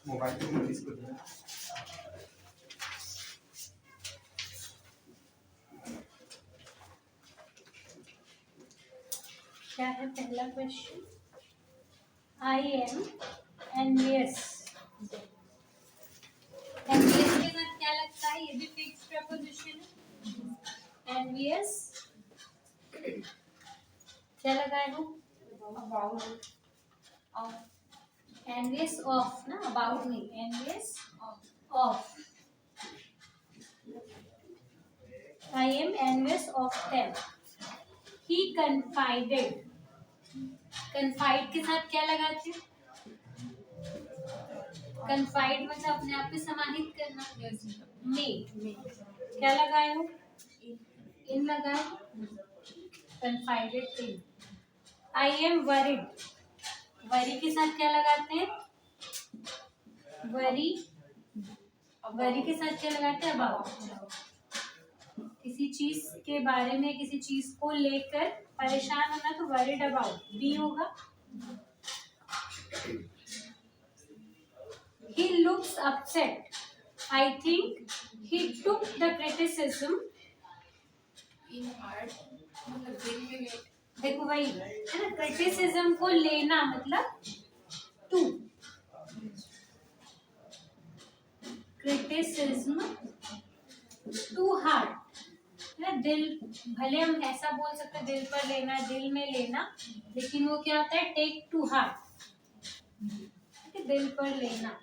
Mobile पे notice कर दिया। क्या है पहला question? I am envious. Envious के साथ क्या लगता है? ये भी फिक्स प्रपोजिशन है। एनवियस क्या लगाए हो? About of. एनवियस ऑफ ना, अबाउट नहीं, envious of. I am envious of them. He कन्फाइडेड। Confide के साथ क्या लगाते हैं? कन्फाइड मतलब अपने आप में समाहित करना। में क्या लगाए हो? इन लगाए। कन्फाइडेड इन। I am worried. वरी के साथ क्या लगाते हैं? वरी। वरी के साथ क्या लगाते हैं? अबाउट। किसी चीज के बारे में, किसी चीज को लेकर परेशान होना तो वरीड अबाउट बी होगा। He looks upset. I think he took the criticism in heart. मतलब दिल में ले। देखो भाई है ना, क्रिटिसिज्म को लेना मतलब टू। क्रिटिसिज्म टू हार्ट है ना। दिल, भले हम ऐसा बोल सकते हैं दिल पर लेना, दिल में लेना, लेकिन वो क्या होता है? Take to heart. दिल पर लेना,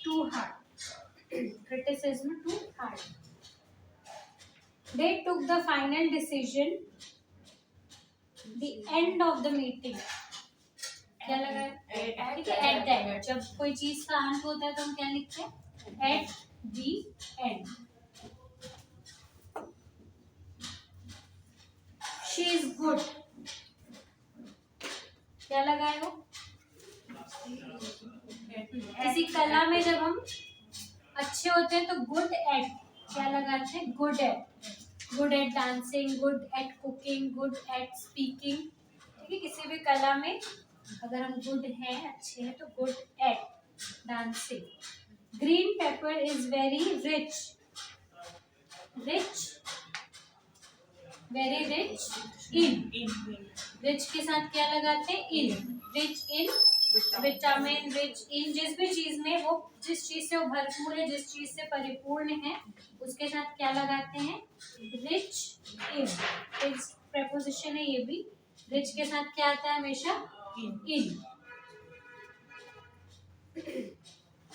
to heart. Criticism to heart. They took the final decision. The end of the meeting. क्या लगा है? ठीक है, at the end. जब कोई चीज का अंत होता है तो हम क्या लिखते हैं? At the end. She is good. क्या लगाए हो? किसी कला में जब हम अच्छे होते हैं तो गुड एट क्या लगाते हैं? Good at. Good at dancing, good at cooking, good at speaking. ठीक है, किसी भी कला में अगर हम गुड हैं, अच्छे हैं, तो good at dancing. Green pepper is very rich. Rich, very rich in. Rich के साथ क्या लगाते हैं? In. Rich in vitamin, rich in जिस भी चीज में वो, जिस चीज से वो भरपूर है, जिस चीज से परिपूर्ण है, उसके साथ क्या लगाते हैं? Rich in. फिक्स प्रेपोजिशन है ये भी। रिच के साथ क्या आता है हमेशा? In.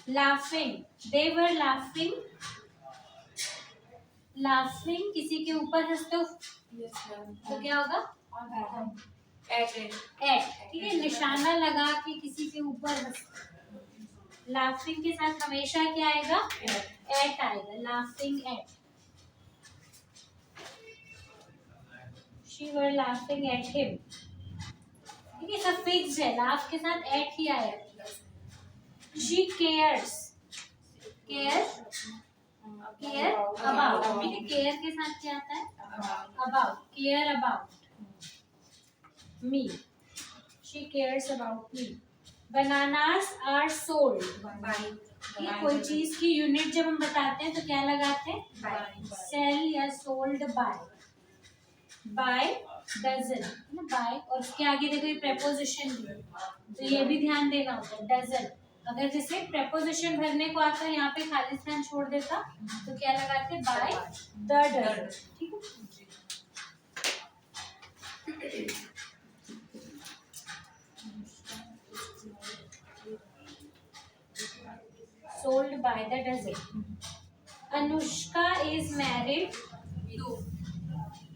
Laughing, they were laughing. Laughing किसी के ऊपर हंसते हो तो क्या होगा? एट। ठीक है, निशाना लगा के किसी के ऊपर लाफिंग के साथ हमेशा क्या आएगा? एट आएगा। Laughing at. She were laughing at him. ठीक है, सब फिक्स्ड है, लाफ के साथ एट ही आएगा। She cares. Care, care about. ठीक है, केयर के साथ क्या आता है? About. Care about me. She cares about me. Bananas are sold. कोई चीज की यूनिट जब हम बताते हैं तो क्या लगाते हैं? सेल या sold by. By dozen, by, और उसके आगे देखो ये प्रेपोजिशन भी है, तो ये भी ध्यान देना होता है। डजन, अगर जैसे प्रेपोजिशन भरने को आता है यहाँ पे खाली स्थान छोड़ देता तो क्या लगाते हैं? By the dozen. ठीक है, sold by the dozen. Anushka is married to.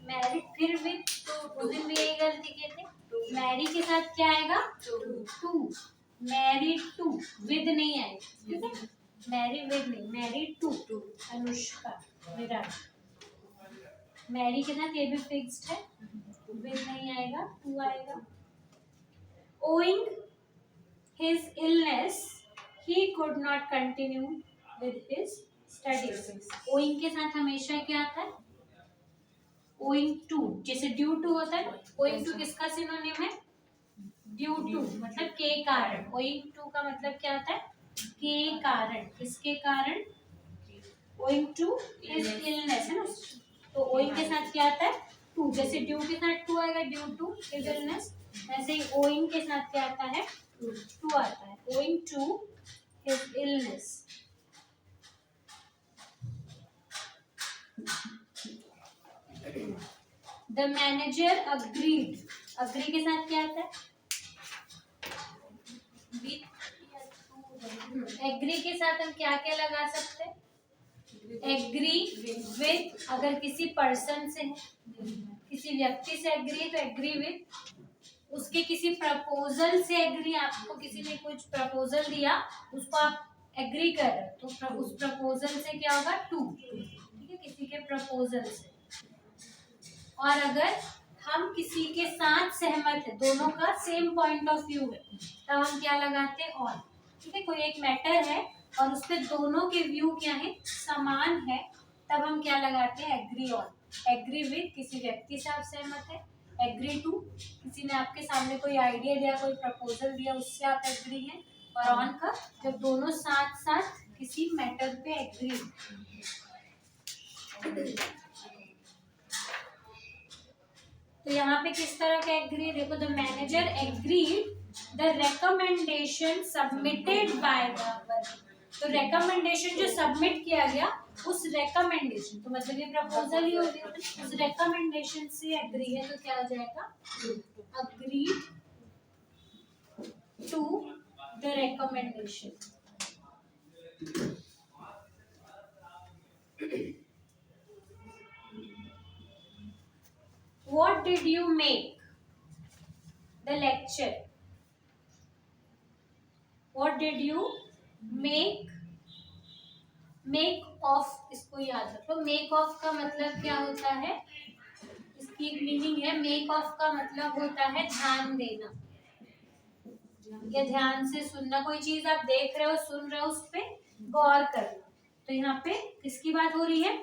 Married फिर विद टू, दिन भी यही गलती कहते हैं। मैरी के साथ क्या आएगा? टू। मैरिड टू, विद नहीं आएगा। ठीक है, मैरी विद नहीं, married to. Anushka Virat. Marry के साथ ये भी फिक्स्ड है, विद नहीं आएगा, टू आएगा। Owing his illness, he could not continue with his studies. Owing के साथ हमेशा क्या आता है? Owing to, जैसे due to होता है, owing to किसका सिनोनिम है? ड्यू टू मतलब के कारण, ओइंग टू का मतलब क्या होता है, के कारण, किसके कारण, ओइंग टू हिज इलनेस है ना, तो ओइंग के साथ क्या आता है, टू, जैसे ड्यू के साथ टू आएगा, ड्यू टू हिज इलनेस, वैसे ही ओइंग के साथ क्या आता है, टू आता है, owing to his illness. The manager agreed, agree के साथ क्या आता है, एग्री के साथ हम क्या क्या लगा सकते हैं, एग्री विथ, अगर किसी पर्सन से है, किसी व्यक्ति से एग्री है तो एग्री विथ, उसके किसी प्रपोजल से एग्री, आपको किसी ने कुछ प्रपोजल दिया उसको आप एग्री कर रहे हो तो उस प्रपोजल से क्या होगा, टू, ठीक है, किसी के प्रपोजल से। और अगर हम किसी के साथ सहमत है, दोनों का सेम पॉइंट ऑफ व्यू है, तब हम क्या लगाते हैं, ऑन, ठीक है, कोई एक मैटर है और उस पर दोनों के व्यू क्या है, समान है, तब हम क्या लगाते हैं, एग्री ऑन। एग्री विथ, किसी व्यक्ति से आप सहमत है, एग्री टू, किसी ने आपके सामने कोई आइडिया दिया, कोई प्रपोजल दिया, उससे आप एग्री हैं, और ऑन का जब दोनों साथ साथ किसी मैटर पे एग्री। तो यहाँ पे किस तरह का एग्री, देखो, the manager agreed the recommendation submitted by the worker, तो रिकमेंडेशन जो सबमिट किया गया, उस रिकमेंडेशन, तो मतलब ये प्रपोजल ही हो गया, उस रिकमेंडेशन से एग्री है, तो क्या आ जाएगा, agreed to the recommendation. What did you make the lecture? What did you make? Make of, इसको याद रखो, make of का मतलब क्या होता है, इसकी एक मीनिंग है, make of का मतलब होता है ध्यान देना या ध्यान से सुनना, कोई चीज आप देख रहे हो, सुन रहे हो, उस पर गौर करना। तो यहाँ पे किसकी बात हो रही है,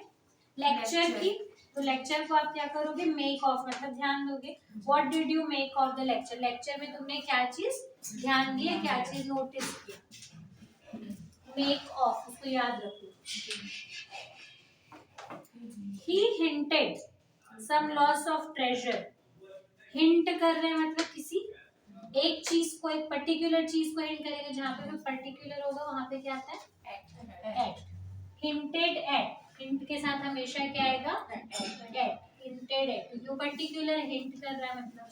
लेक्चर की, तो लेक्चर को आप क्या करोगे, मेक ऑफ मतलब ध्यान दोगे। What did you make of the lecture, lecture में तुमने क्या चीज ध्यान दिया, क्या चीज नोटिस किया, मेक ऑफ, उसको याद रखो। He hinted some loss of treasure, hint कर रहे हैं मतलब किसी एक चीज को, एक पर्टिकुलर चीज को हिंट करेंगे, जहाँ पे पर्टिकुलर होगा वहां पे क्या आता है, एट, हिंटेड एट, हिंट के साथ हमेशा क्या आएगा, एट, हिंटेड एट, क्योंकि वो पर्टिकुलर हिंट कर रहा है मतलब।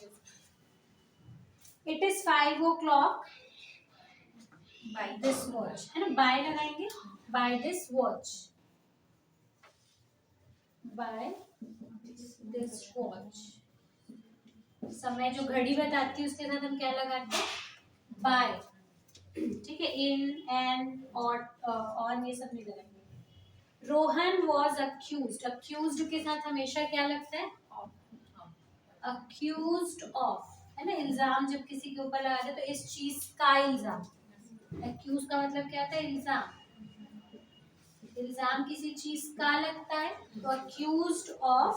It is 5 o'clock by this watch, है ना, बाय लगाएंगे, by this watch, by this watch, समय जो घड़ी बताती है उसके साथ हम क्या लगाते हैं, बाय, ठीक है, इन, एंड, ऑन, ये सब नहीं लगाएंगे। रोहन वॉज अक्यूज्ड, अक्यूज्ड के साथ हमेशा क्या लगता है, अक्यूज्ड ऑफ, है ना, इल्जाम जब किसी के ऊपर लगाते हैं तो इस चीज का इल्जाम, अक्यूज का मतलब क्या होता है, इल्जाम, इल्जाम किसी चीज का लगता है, तो accused of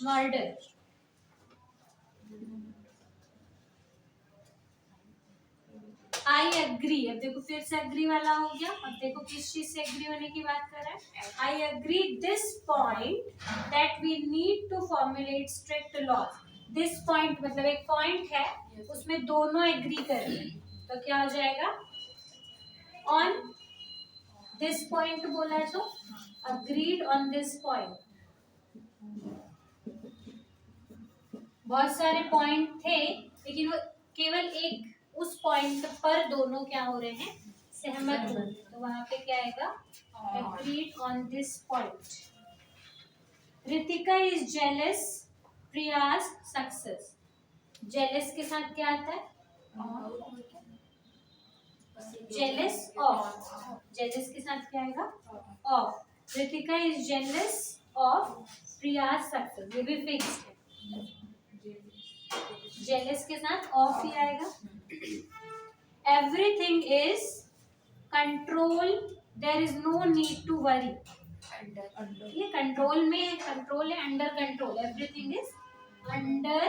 murder. I agree, अब देखो फिर से एग्री वाला हो गया, अब देखो किस चीज से एग्री होने की बात कर रहा है, I agree this point that we need to formulate strict laws, this point मतलब एक पॉइंट है, उसमें दोनों एग्री कर रहे हैं, तो क्या हो जाएगा, ऑन दिस पॉइंट बोला है तो अग्रीड ऑन दिस पॉइंट। बहुत सारे पॉइंट थे लेकिन वो केवल एक, उस पॉइंट पर दोनों क्या हो रहे हैं, सहमत हो रहे हैं, तो वहां पे क्या आएगा, agreed on this point. Ritika is jealous Priya's success, jealous के साथ क्या आता है, जेलस ऑफ, जेलस के साथ क्या आएगा, of, Ritika is jealous of Priya's success, ये भी फिक्स है, जेलस के साथ ऑफ ही आएगा। Everything is control, there is no need to worry, ये कंट्रोल में, कंट्रोल है, under control, everything is under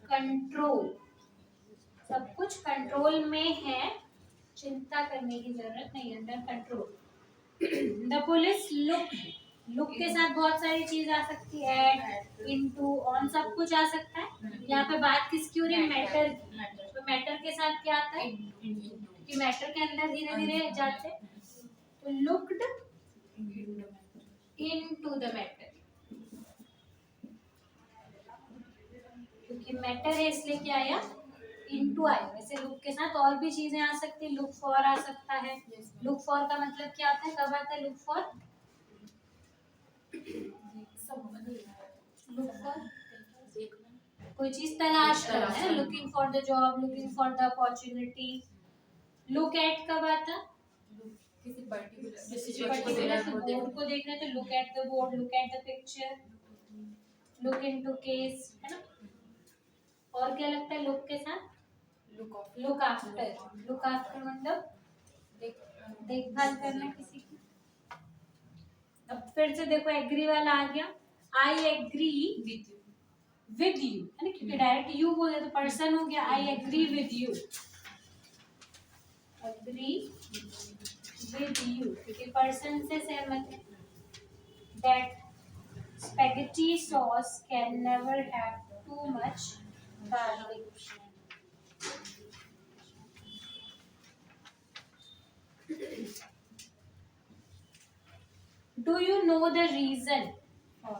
control, सब कुछ कंट्रोल में है, चिंता करने की जरूरत नहीं, under control. The police look के साथ बहुत सारी चीज आ सकती है, एट, इनटू, ऑन, सब कुछ आ सकता है। यहाँ पे बात किसकी हो रही है? मैटर की। तो मैटर के साथ क्या आता है? कि मैटर के अंदर धीरे धीरे जाते हैं। तो लुक्ड इनटू द मैटर, क्योंकि मैटर है इसलिए क्या आया? इनटू आया। वैसे लुक के साथ और भी चीजें आ सकती है, लुक फॉर आ सकता है। लुक फॉर का मतलब क्या आता है? कब आता है लुक फॉर? लुक फॉर कोई चीज तलाश करना है, looking for the job, looking for the opportunity. Look at कब आता? किसी पर्टिकुलर बोर्ड को देखना है तो look at the board, look at the picture, look into case, है ना। और क्या लगता है लुक के साथ? Look after. लुक आफ्टर मतलब देखभाल करना किसी की। अब फिर से देखो एग्री वाला आ गया, आई एग्री विद यू, है ना, क्योंकि डायरेक्ट यू बोले तो पर्सन हो गया। I agree with you, agree with you क्योंकि पर्सन से सहमत है। That spaghetti sauce can never have too much garlic. Do you know the reason for?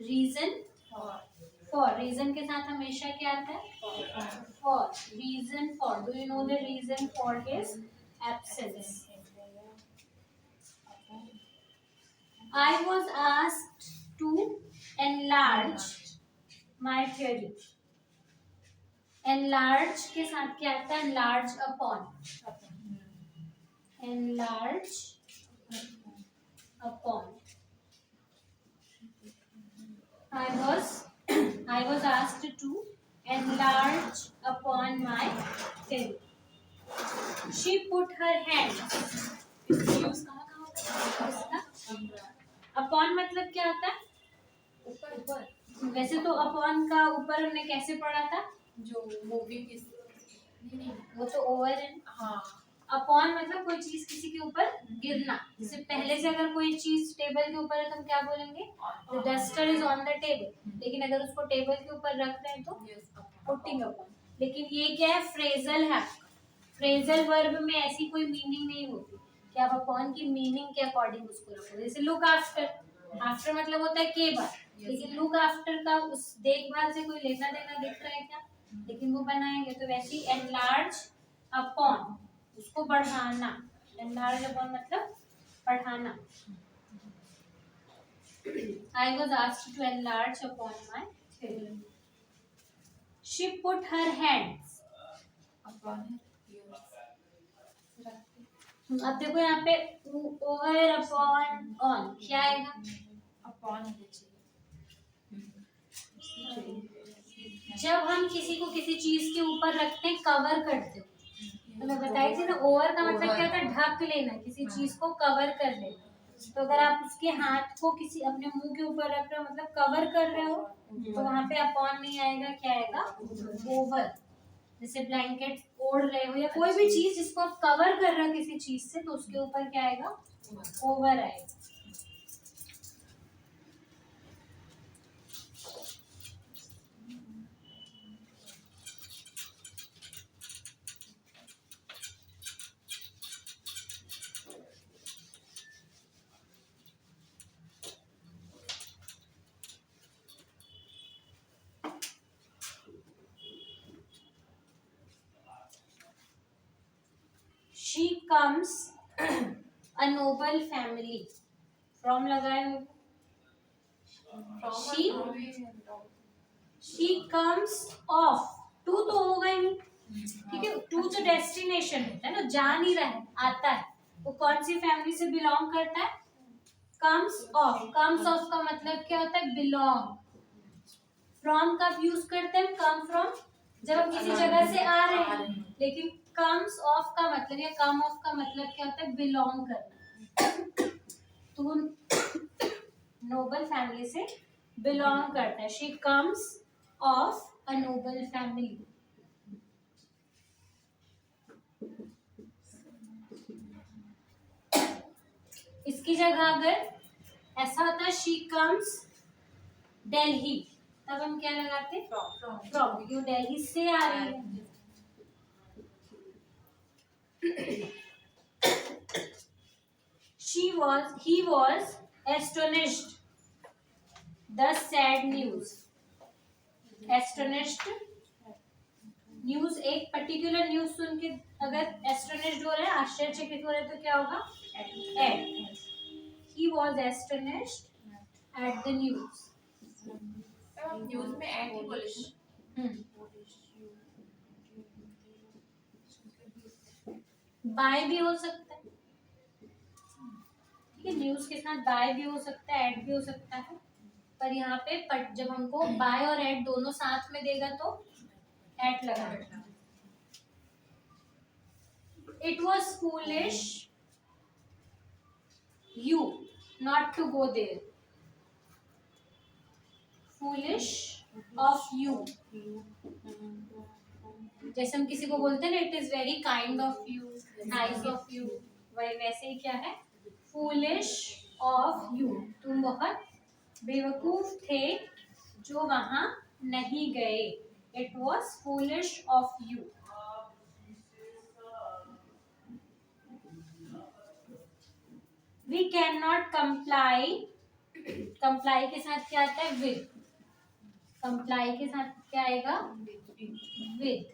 Reason for, reason के साथ हमेशा क्या आता है? For, reason for. Do you know the reason for his absence? I was asked to enlarge my theory. Enlarge के साथ क्या आता है? Enlarge upon. Enlarge upon. I was asked to enlarge upon my theory. She put her hand. use कहाँ होता है? Upon मतलब क्या होता है? ऊपर। वैसे तो अपॉन का ऊपर हमने कैसे पढ़ा था? जो मूवी की नहीं, वो तो ओवर है। हाँ। अपॉन मतलब कोई चीज किसी के ऊपर गिरना। जैसे पहले से अगर कोई चीज टेबल के ऊपर है तो हम क्या बोलेंगे? The duster is on the table. लेकिन अगर उसको टेबल के ऊपर रख रहे हैं तो पुटिंग अपॉन। लेकिन ये क्या है? फ्रेजल है। फ्रेजल वर्ब में ऐसी कोई मीनिंग नहीं होती कि आप अपॉन की मीनिंग के अकॉर्डिंग उसको रखो। जैसे लुक आफ्टर, आफ्टर मतलब होता है के बाद, लेकिन लुक आफ्टर का उस देखभाल से कोई लेना देना दिख रहा है क्या? लेकिन वो बनाएंगे तो वैसे ही एनलार्ज अपॉन, उसको बढ़ाना। एनलार्ज अपॉन मतलब बढ़ाना। I was asked to enlarge upon my theory. She put her hands upon अब देखो यहाँ पे ओवर अपॉन ऑन क्या आएगा? अपॉन। जब हम किसी को किसी चीज के ऊपर रखते हैं, कवर करते हो, तो मैं बताई थी ना, ओवर का मतलब क्या था? ढक लेना, किसी चीज को कवर कर लेना। तो अगर आप उसके हाथ को किसी अपने मुंह के ऊपर रख रहे हो मतलब कवर कर रहे हो, तो वहां पे अपॉन नहीं आएगा, क्या आएगा? ओवर। जैसे ब्लैंकेट ओढ़ रहे हो या कोई भी चीज जिसको आप कवर कर रहे हो किसी चीज से, तो उसके ऊपर क्या आएगा? ओवर आएगा। She comes a noble family from लगाए हो। she comes of, to तो होगा ही नहीं, ठीक है। to तो डेस्टिनेशन होता है ना, जा नहीं रहा है, आता है। वो कौन सी फैमिली से बिलोंग करता है? comes of। comes of का मतलब क्या होता है? बिलोंग। from कब यूज करते हैं? come from जब हम किसी जगह से आ रहे हैं। लेकिन comes of का मतलब या come of का मतलब क्या होता है? बिलोंग करना। तो नोबल फैमिली से बिलोंग करता है। She comes of a Nobel family. इसकी जगह अगर ऐसा होता शी कम्स दिल्ली, तब हम क्या लगाते फ्रॉम, क्यों दिल्ली से आ रही है। he was astonished the sad news, astonished news, एक पर्टिकुलर न्यूज सुन के अगर एस्टोनिश्ड हो रहे हैं, आश्चर्यचकित हो रहे हैं, तो क्या होगा at. He was astonished at the news. News में एट ही बोले। बाय भी हो सकता है, ठीक है, न्यूज के साथ बाय भी हो सकता है, एट भी हो सकता है, पर यहाँ पे जब हमको बाय और एट दोनों साथ में देगा तो एट लगा। It was foolish you not to go there. Foolish of you. जैसे हम किसी को बोलते हैं ना, it is very kind of you, nice of you, वही वैसे ही क्या है, foolish of you, तुम बहुत बेवकूफ थे जो वहां नहीं गए। It was foolish of you. We cannot comply, comply के साथ क्या आता है with, comply के साथ क्या आएगा with।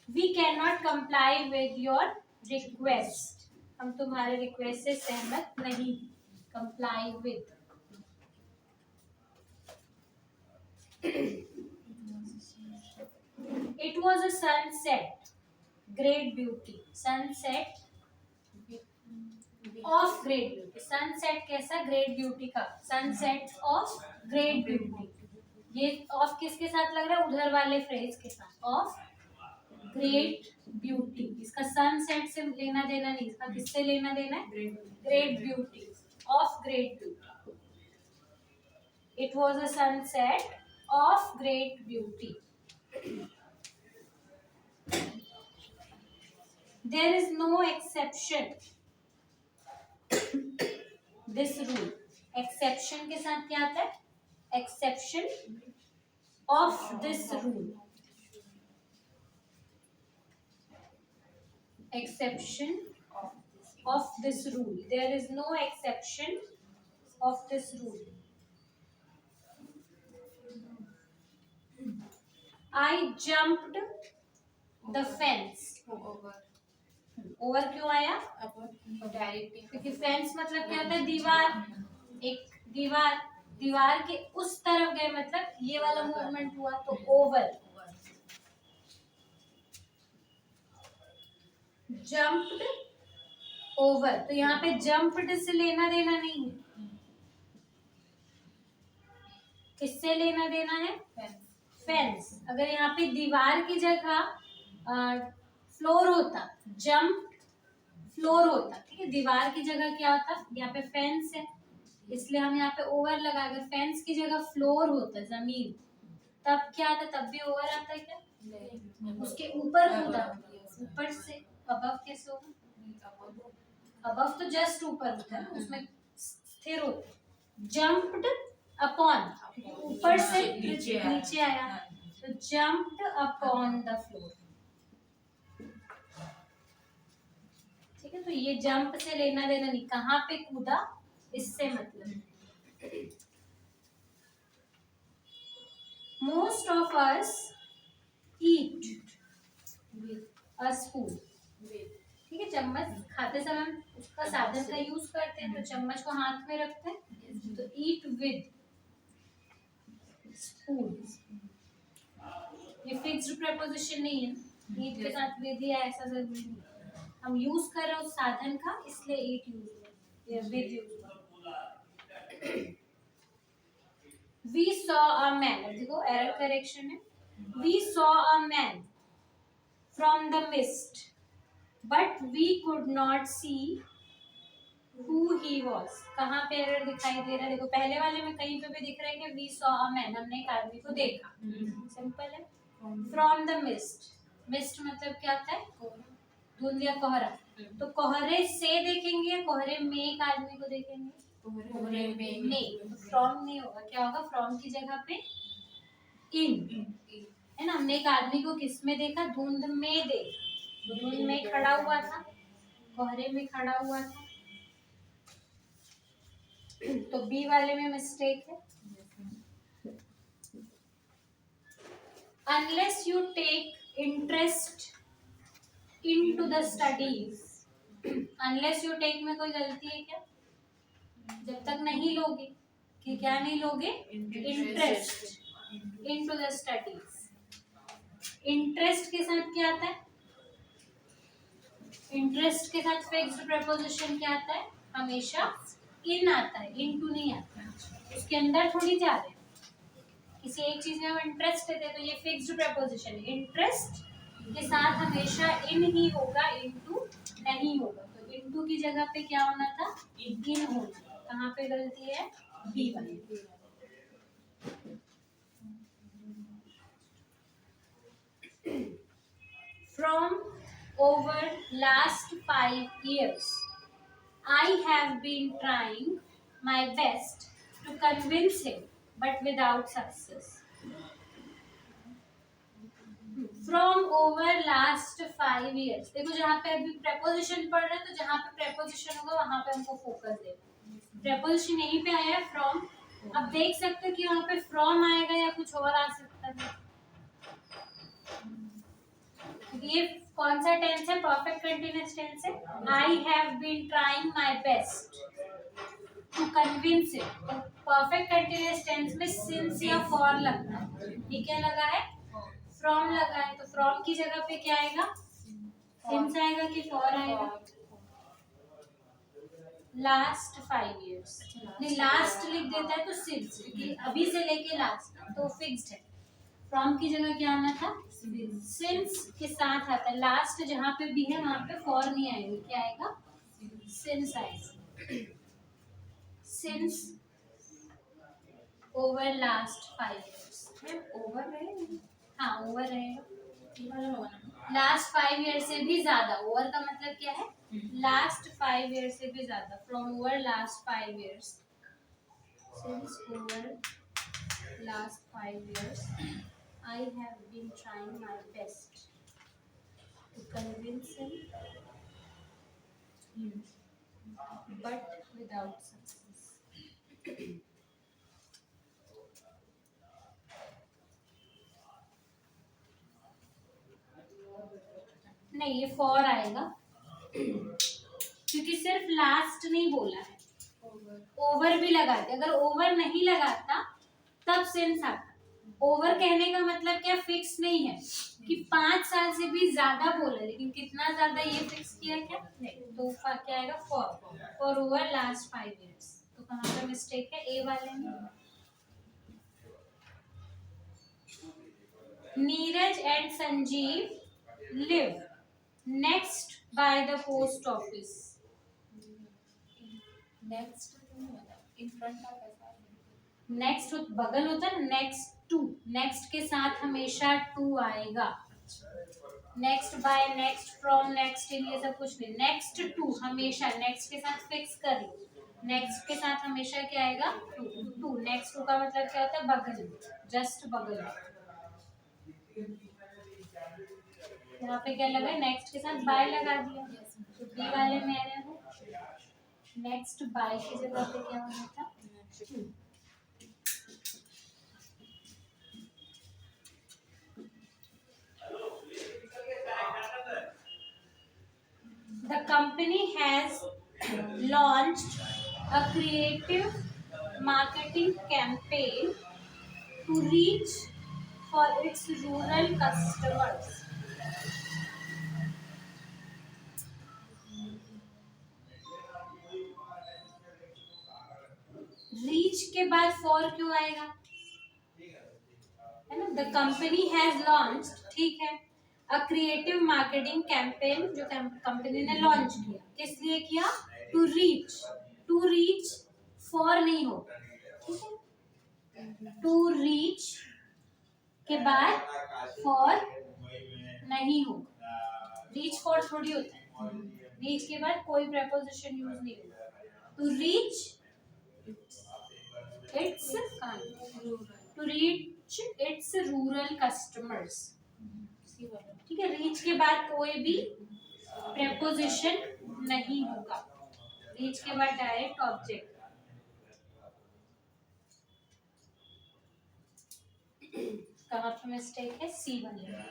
We cannot comply with your request, हम तुम्हारे रिक्वेस्ट से सहमत नहीं, comply with। It was a sunset, great beauty, sunset of great beauty, sunset कैसा, ग्रेट ब्यूटी का, सनसेट ऑफ ग्रेट ब्यूटी। ये ऑफ किसके साथ लग रहा है, उधर वाले फ्रेज के साथ, ऑफ ग्रेट ब्यूटी। इसका सनसेट से लेना देना नहीं, इसका किससे लेना देना है, great beauty, of great beauty. It was a sunset of great beauty. There is no exception this rule, exception के साथ क्या आता है, exception of this rule, exception of this rule, there is no exception of this rule. I jumped the fence, over क्यों आया, direct, क्योंकि fence मतलब क्या होता है, दीवार, एक दीवार, दीवार के उस तरफ गए मतलब ये वाला मूवमेंट हुआ, तो ओवर। जंप्ड ओवर, तो यहाँ पे जंप्ड से लेना देना नहीं है, किससे लेना देना है, फेंस। अगर यहाँ पे दीवार की जगह फ्लोर होता, जंप फ्लोर होता, ठीक है, दीवार की जगह क्या होता, यहाँ पे फेंस है इसलिए हम यहाँ पे ओवर लगा। अगर फेंस की जगह फ्लोर होता, जमीन, तब क्या आता, तब भी ओवर आता है क्या, उसके ऊपर होता, ऊपर से अबव कैसे होगा, अबव तो जस्ट ऊपर होता है ना, उसमें स्थिर होता है। जंप्ड अपॉन, ऊपर से नीचे आया, तो जंप्ड अपॉन द फ्लोर, ठीक है। तो ये जंप से लेना देना नहीं, कहाँ पे कूदा इससे मतलब। Most of us eat a spoon, ठीक है, चम्मच खाते समय हम उसका साधन का यूज करते हैं, तो चम्मच को हाथ में रखते हैं, तो ईट विद स्पून। ये फिक्स्ड प्रपोजिशन नहीं है, ईट के साथ विद या ऐसा जरूरी नहीं, हम यूज कर रहे हैं उस साधन का, इसलिए ईट यूज है, with use. We saw a man, अब देखो एरर करेक्शन है, we saw a man from the mist but we could not see who he was। कहाँ पे एरर दिखाई दे रहा है, देखो पहले वाले में कहीं पे भी दिख रहा है कि we saw a man, हमने एक आदमी को देखा, सिंपल है। from the mist, mist मतलब क्या होता है, धुंध या कोहरा, तो कोहरे से देखेंगे या कोहरे में एक आदमी को देखेंगे? कोहरे में नहीं, फ्रॉम नहीं होगा, क्या होगा? फ्रॉम की जगह पे इन, है ना। हमने एक आदमी को किस में देखा? धुंध में देखा, धुंध में खड़ा हुआ था, कोहरे में खड़ा हुआ था, तो बी वाले में मिस्टेक है। Unless you take interest into the studies, unless you take में कोई गलती है क्या? जब तक नहीं लोगे, कि क्या नहीं लोगे? Interest into the studies। Interest के साथ क्या आता है? इंटरेस्ट के साथ फिक्स्ड प्रपोजिशन क्या आता है? हमेशा इन आता है, इनटू नहीं आता है। उसके अंदर थोड़ी जा रहे हैं, किसी एक चीज में हम इंटरेस्ट लेते हैं तो ये फिक्स्ड प्रपोजिशन है। इंटरेस्ट के साथ हमेशा इन ही होगा, इनटू नहीं होगा। तो इनटू की जगह पे क्या होना था? इन होना। कहाँ पे गलती है? बी वाली। From over last 5 years, I have been trying my best to convince him, but without success. From over last 5 years, देखो जहाँ पे अभी preposition पढ़ रहे हैं तो जहाँ पे preposition होगा वहाँ पे हमको focus देना। preposition यहीं पे आया है from। अब देख सकते हो कि वहाँ पे from आएगा या कुछ और आ सकता है। ये कौन सा टेंस है? परफेक्ट कंटिन्यूअस टेंस है। I have been trying my best to convince it. तो परफेक्ट कंटिन्यूअस टेंस में सिंस या फॉर लगता है। ये क्या लगा है? फ्रॉम लगा है। तो फ्रॉम की जगह पे क्या आएगा? सिंस आएगा कि फॉर आएगा? लास्ट 5 years, नहीं लास्ट लिख देता है तो सिंस, क्योंकि अभी से लेके लास्ट तो फिक्स्ड है। फ्रॉम की जगह क्या आना था? सिंस के साथ आता है। लास्ट जहाँ पे भी है वहाँ पे फॉर नहीं आएगा, क्या आएगा? सिंस आएगा। Since over last 5 years। Over रहेगा। हाँ ओवर रहेगा। लास्ट 5 years से भी ज्यादा। ओवर का मतलब क्या है? लास्ट 5 years से भी ज्यादा। From over last 5 years, since over last 5 years I have been trying my best to convince him, but without success. नहीं, ये फॉर आएगा क्योंकि सिर्फ लास्ट नहीं बोला है, ओवर भी लगाते। अगर ओवर नहीं लगाता तब सिंस आता। ओवर कहने का मतलब क्या? फिक्स नहीं है कि 5 साल से भी ज्यादा बोला, लेकिन कितना ज्यादा ये फिक्स किया क्या? नहीं। तो क्या आएगा? For over last 5 years। तो कहाँ पर मिस्टेक है? ए वाले में। Neeraj and Sanjeev live next by the post office. Next in front of ऐसा। नेक्स्ट बगल होता है, नेक्स्ट टू। नेक्स्ट के साथ हमेशा टू आएगा। Next by, next from, next in, ये सब कुछ नहीं। नेक्स्ट टू हमेशा नेक्स्ट के साथ फिक्स कर लो। नेक्स्ट के साथ हमेशा क्या आएगा? टू। टू नेक्स्ट टू का मतलब क्या होता है? बगल, जस्ट बगल। यहाँ पे क्या लगा? नेक्स्ट के साथ बाय लगा दिया। तो बी वाले में आया है नेक्स्ट बाय की जगह पे क्या होना था? The company has launched a creative marketing campaign to reach for its rural customers. Reach के बाद for क्यों आएगा? है ना? The company has launched, ठीक है, अ क्रिएटिव मार्केटिंग कैंपेन जो कंपनी ने लॉन्च किया। किस लिए किया? To reach. To reach for नहीं होगा, ठीक है? टू रीच के बाद फॉर नहीं होगा। रीच फॉर थोड़ी होता है, रीच के बाद कोई preposition यूज नहीं होगा। To reach its rural customers, ठीक है। रीच के बाद कोई भी preposition नहीं होगा, रीच के बाद डायरेक्ट ऑब्जेक्ट। कहाँ पे मिस्टेक है, सी बनेगा।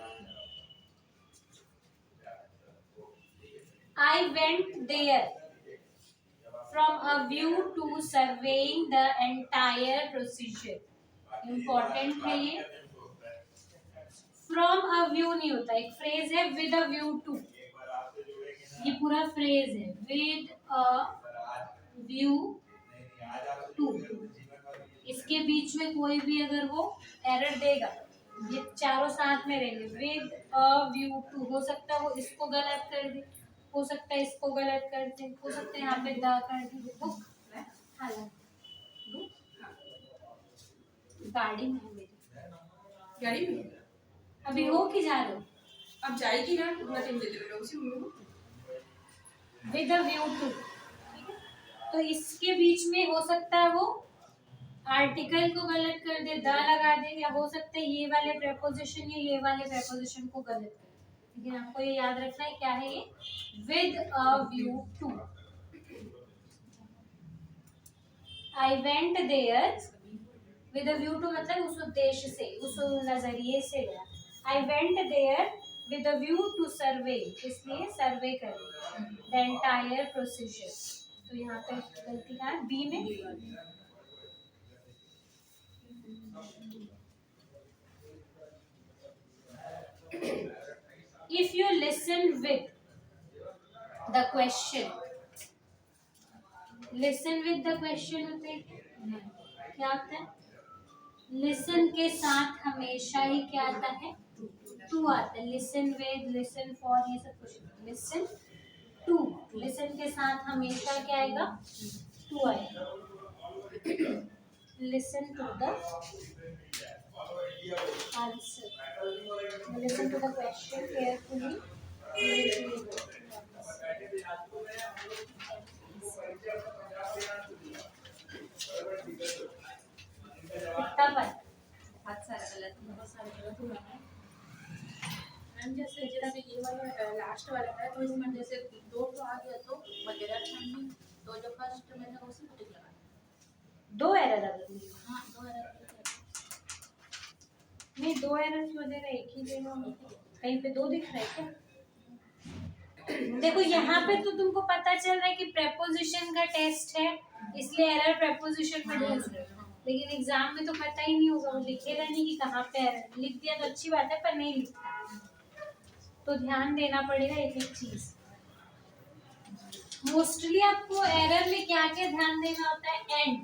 I went there from a view to surveying the entire procedure। Important है ये। फ्रॉम अ व्यू नहीं होता, एक फ्रेज है विद अ व्यू टू, ये पूरा फ्रेज है विद अ व्यू टू। इसके बीच में कोई भी अगर वो एरर देगा, ये चारों साथ में रहेंगे। विद अ व्यू टू, हो सकता है वो इसको गलत कर दे, हो सकता है इसको गलत कर दे, हो सकता है यहाँ पे द कर दे। बुक गाड़ी में है मेरी, गाड़ी में अभी हो कि जा रहे हो? अब जाएगी ना, पूरा टाइम देते हुए उसी में। विद अ व्यू टू, तो इसके बीच में हो सकता है वो आर्टिकल को गलत कर दे, द लगा दे, या हो सकता है ये वाले प्रेपोजिशन या ये वाले प्रेपोजिशन को गलत कर दे। लेकिन आपको ये याद रखना है क्या है ये, with a view to. I went there with a view to मतलब उस उद्देश्य से, उस नजरिए से गया। I went there with a view to survey, इसलिए सर्वे करें द एंटायर प्रोसीजर। तो यहाँ पे गलती कहाँ है, बी में। If you listen with the question, listen with the question होते हैं क्या होता है? Listen के साथ हमेशा ही क्या आता है, to आता है। Listen with, listen for, ये सब कुछ। Listen to, listen के साथ हमेशा क्या आएगा, to आएगा। Listen to the answer, listen to the question carefully, कितना पर बहुत सारे गलत हुआ है मैम। जैसे जैसे ये वाला लास्ट वाला है, तो इसमें जैसे दो तो आ गया तो वगैरह नहीं, तो जो फर्स्ट में था उसी को टिक लगा। दो एरर आ गए। हाँ, दो एरर नहीं, दो एरर्स वगैरह एक ही जगह होते, कहीं पे दो दिख रहा है क्या? देखो यहाँ पे तो तुमको पता चल रहा है कि प्रेपोजिशन का टेस्ट है, इसलिए एरर प्रेपोजिशन में ढूंढ रहे हो। लेकिन एग्जाम में तो पता ही नहीं होगा, वो लिखेगा नहीं कि कहाँ पे एरर। लिख दिया तो अच्छी बात है, पर नहीं लिखता तो ध्यान देना पड़ेगा एक एक चीज। मोस्टली आपको एरर में क्या क्या ध्यान देना होता है, एंड।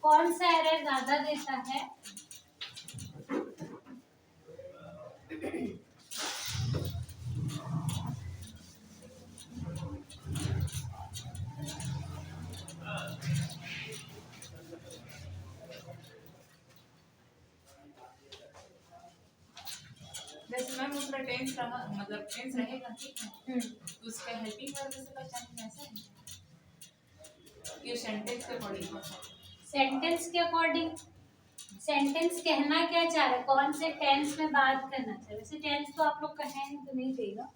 कौन सा एरर ज्यादा देता है, जैसे मैम उसका टेंस रहा, मतलब टेंस रहेगा ठीक है, तो उसका हेल्पिंग वर्ब से पहचान ऐसा है कि सेंटेंस के अकॉर्डिंग। सेंटेंस के अकॉर्डिंग, सेंटेंस कहना क्या चाह रहा है, कौन से टेंस में बात करना चाह रहे। वैसे टेंस तो आप लोग कहें तो नहीं देगा।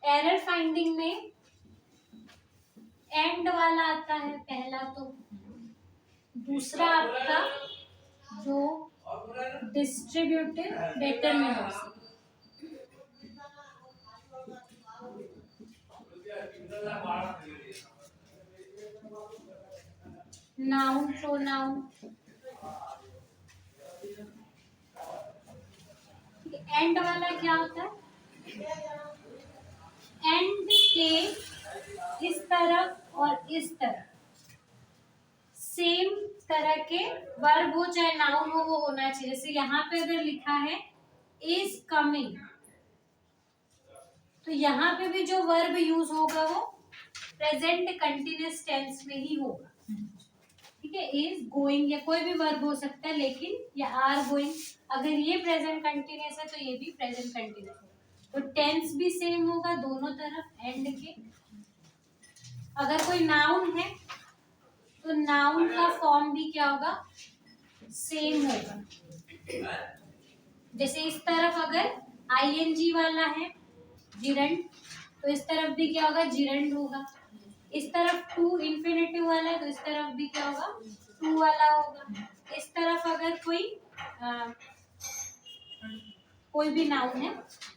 एरर फाइंडिंग में एंड वाला आता है पहला, तो दूसरा आपका जो डिस्ट्रीब्यूटिव डेटरमिनर्स, नाउन प्रोनाउन। एंड वाला क्या होता है, एंड के इस तरफ और इस तरफ सेम तरह के वर्ब हो चाहे नाउन हो, वो होना चाहिए। जैसे यहाँ पे अगर लिखा है इज कमिंग, तो यहाँ पे भी जो वर्ब यूज होगा वो प्रेजेंट कंटिन्यूअस टेंस में ही होगा, ठीक है, इज गोइंग या कोई भी वर्ब हो सकता है, लेकिन या आर गोइंग, अगर ये प्रेजेंट कंटिन्यूअस है तो ये भी प्रेजेंट कंटिन्यूअस है, तो टेंस भी सेम होगा दोनों तरफ एंड के। अगर कोई नाउन है तो नाउन का फॉर्म भी क्या होगा, सेम होगा। जैसे इस तरफ अगर आईएनजी वाला है जिरंड, तो इस तरफ भी क्या होगा, जिरंड होगा। इस तरफ टू इंफिनिटिव वाला है तो इस तरफ भी क्या होगा, टू वाला होगा। इस तरफ अगर कोई भी नाउन है,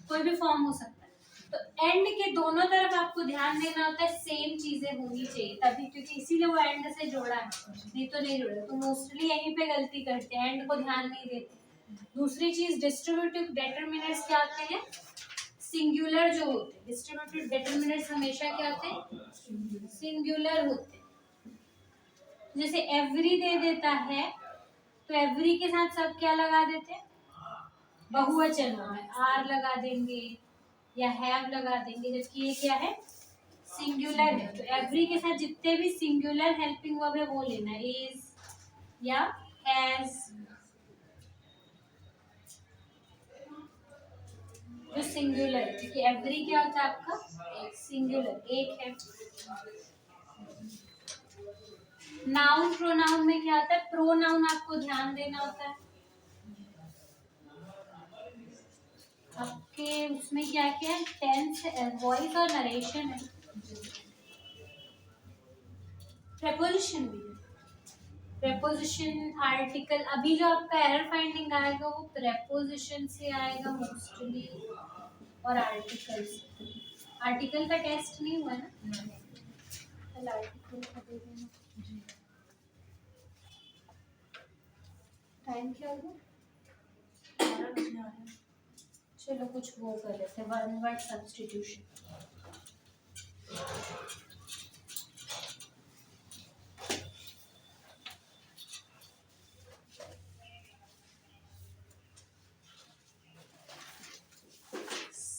कोई भी फॉर्म हो सकता है, तो एंड के दोनों तरफ आपको ध्यान देना होता है, सेम चीजें होनी चाहिए तभी, क्योंकि इसीलिए वो एंड से जोड़ा है, नहीं तो नहीं जोड़ा। तो मोस्टली यहीं पे गलती करते हैं, एंड को ध्यान नहीं देते। दूसरी चीज, डिस्ट्रीब्यूटिव डेटरमिनर्स क्या आते हैं, सिंगुलर जो होते हैं। डिस्ट्रीब्यूटिव डेटरमिनर्स हमेशा क्या होते हैं, सिंगुलर होते हैं। जैसे एवरी दे देता है तो एवरी के साथ सब क्या लगा देते हैं, बहुवचन में आर लगा देंगे या हैव लगा देंगे, जबकि ये क्या है, सिंगुलर है। तो एवरी के साथ जितने भी सिंगुलर हेल्पिंग वर्ब है वो लेना, इज या हैज, जो सिंगुलर है, क्योंकि एवरी क्या होता है आपका, सिंगुलर, एक है। नाउन प्रोनाउन में क्या आता है, प्रोनाउन आपको ध्यान देना होता है। आपके उसमें क्या क्या है, टेंस, वॉइस और नरेशन है। प्रेपोजिशन भी है, प्रेपोजिशन, आर्टिकल। अभी जो आपका एरर फाइंडिंग आएगा वो प्रेपोजिशन से आएगा मोस्टली और आर्टिकल से। आर्टिकल का टेस्ट नहीं हुआ ना, कल आर्टिकल का दे देना। टाइम क्या होगा, चलो कुछ वो कर लेते हैं, वन वर्ड सब्स्टिट्यूशन।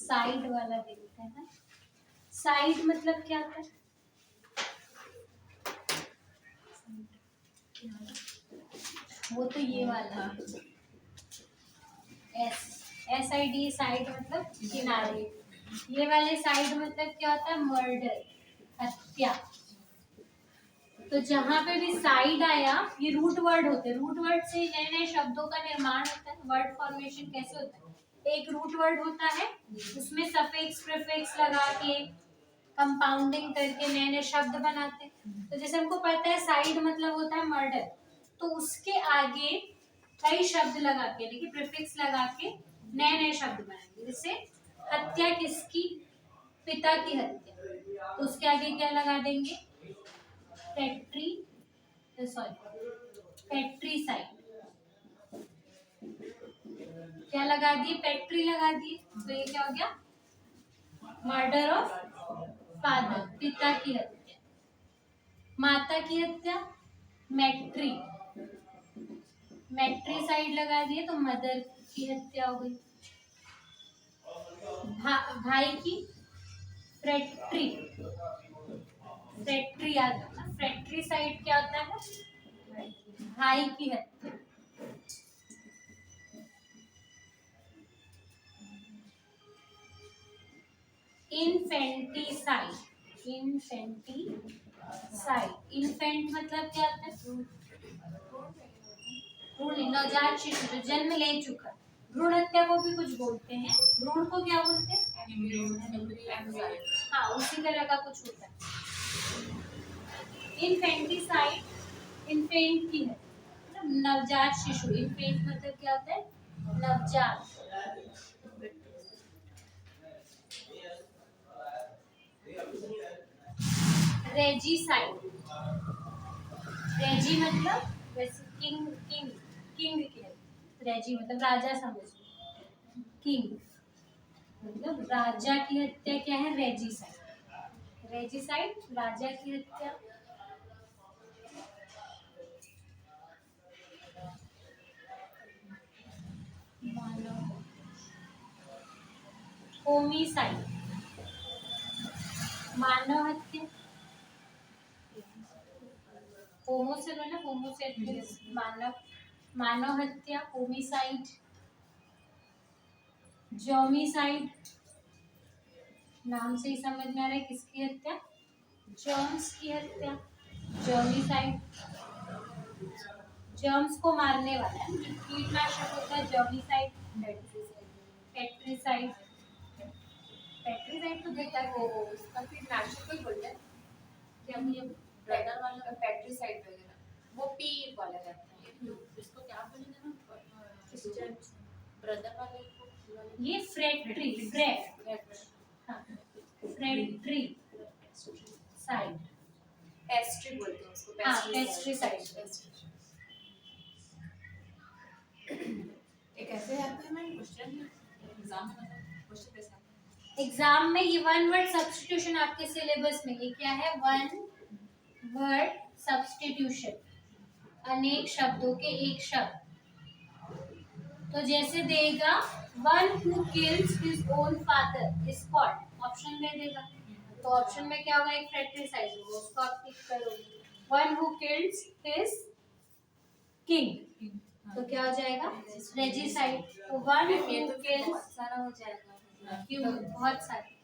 साइड वाला देखते हैं ना, साइड मतलब क्या होता है, वो तो ये वाला SID, साइड मतलब किनारे। ये वाले साइड मतलब क्या होता है, मर्डर, हत्या। तो जहां पे भी साइड आया, ये रूट वर्ड होते हैं, रूट वर्ड से नए नए शब्दों का निर्माण होता है। वर्ड फॉर्मेशन कैसे होता है, एक रूट वर्ड होता है, उसमें सफिक्स प्रीफिक्स लगा के कंपाउंडिंग करके नए नए शब्द बनाते हैं। तो जैसे हमको पता है साइड मतलब होता है मर्डर, तो उसके आगे कई शब्द लगा के, देखिए प्रीफिक्स लगा के नए नए शब्द बनाएंगे। जैसे हत्या किसकी, पिता की हत्या, तो उसके आगे क्या लगा देंगे, पेट्रीसाइड, क्या लगा दिए, पेट्री लगा दिए, तो ये क्या हो गया, मर्डर ऑफ फादर, पिता की हत्या। माता की हत्या, मेट्रीसाइड लगा दिए तो मदर की हत्या हो गई। भाई की फ्रेट्री याद रखना, फ्रेट्रीसाइड क्या होता है, भाई की हत्या। इन्फेंटिसाइड, इन्फेंट मतलब क्या होता है, नवजात शिशु जो जन्म ले चुका। भ्रूण हत्या को भी कुछ बोलते हैं, भ्रूण को क्या बोलते हैं, हाँ उसी तरह का कुछ होता है। इन्फेंटिसाइड, इन्फेंट की है मतलब नवजात शिशु। इन्फेंट मतलब क्या होता है, नवजात। रेजीसाइड, रेजी मतलब वैसे किंग की है, रेजी मतलब राजा समझ, किंग मतलब राजा की हत्या क्या है, रेजीसाइड राजा की हत्या। होमिसाइड, मानव हत्या। होमो से लो ना, होमो से मानव, मानव हत्या, होमिसाइड। जर्मिसाइड, नाम से ही समझ में आ रहा है किसकी हत्या, जर्म्स की हत्या। जर्मिसाइड, जर्म्स को मारने वाला है, जो कीटनाशक होता है जर्मिसाइड। पेट्रीसाइड, पेट्रीसाइड तो बेटा वो उसका कीटनाशक को ही बोलते हैं कि हम ये ब्रदर वाला पेट्रीसाइड वगैरह वो पी वाला रहता है। इसको क्या बोलेंगे ना, ब्रदर वाले को ये फ्रेट्री, हाँ, फ्रेट्री साइड, पेस्ट्री बोलते हैं उसको। हाँ, पेस्ट्रीसाइड। एक ऐसे आता है मैम क्वेश्चन एग्जाम में, मतलब क्वेश्चन कैसे आता है? एग्जाम में ये वन वर्ड सब्स्टिट्यूशन आपके सिलेबस में, ये क्या है, वन वर्ड सब्स्टिट्यूशन, अनेक शब्दों के एक शब्द। तो जैसे देगा one who kills his own father is called, option दे देगा, तो ऑप्शन में क्या होगा, एक फ्रेट्रीसाइड होगा, उसको आप टिक करोगे। One who kills his king, तो क्या हो जाएगा, रेजिसाइड। तो वन हु किल्स, सारा हो जाएगा। क्यों, बहुत सारे।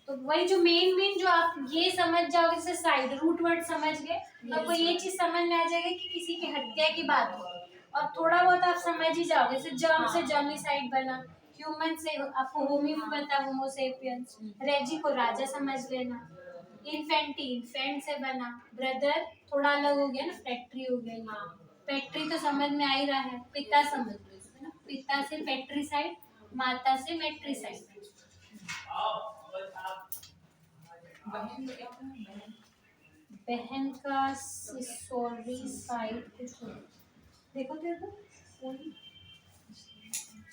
तो वही जो मेन जो आप ये समझ जाओगे, जैसे साइड रूट वर्ड समझ गए, तो आपको ये चीज समझ में आ जाएगी कि किसी की हत्या की बात हो, और थोड़ा बहुत आप समझ ही जाओगे। जैसे जर्म से जर्मिसाइड बना, ह्यूमन से आपको होमी भी बनता है, होमोसेपियंस। रेजी को राजा समझ लेना। इन्फेंटी, इन्फेंट से बना। ब्रदर थोड़ा अलग हो गया ना, फैक्ट्री हो गया। फैक्ट्री तो समझ में आ ही रहा है। पिता समझ लो इसमें ना, पिता से पेट्रीसाइड, माता से मेट्रीसाइड। बहन तो क्या होता है? बहन बहन का सिसोरीसाइड कुछ होता है। देखो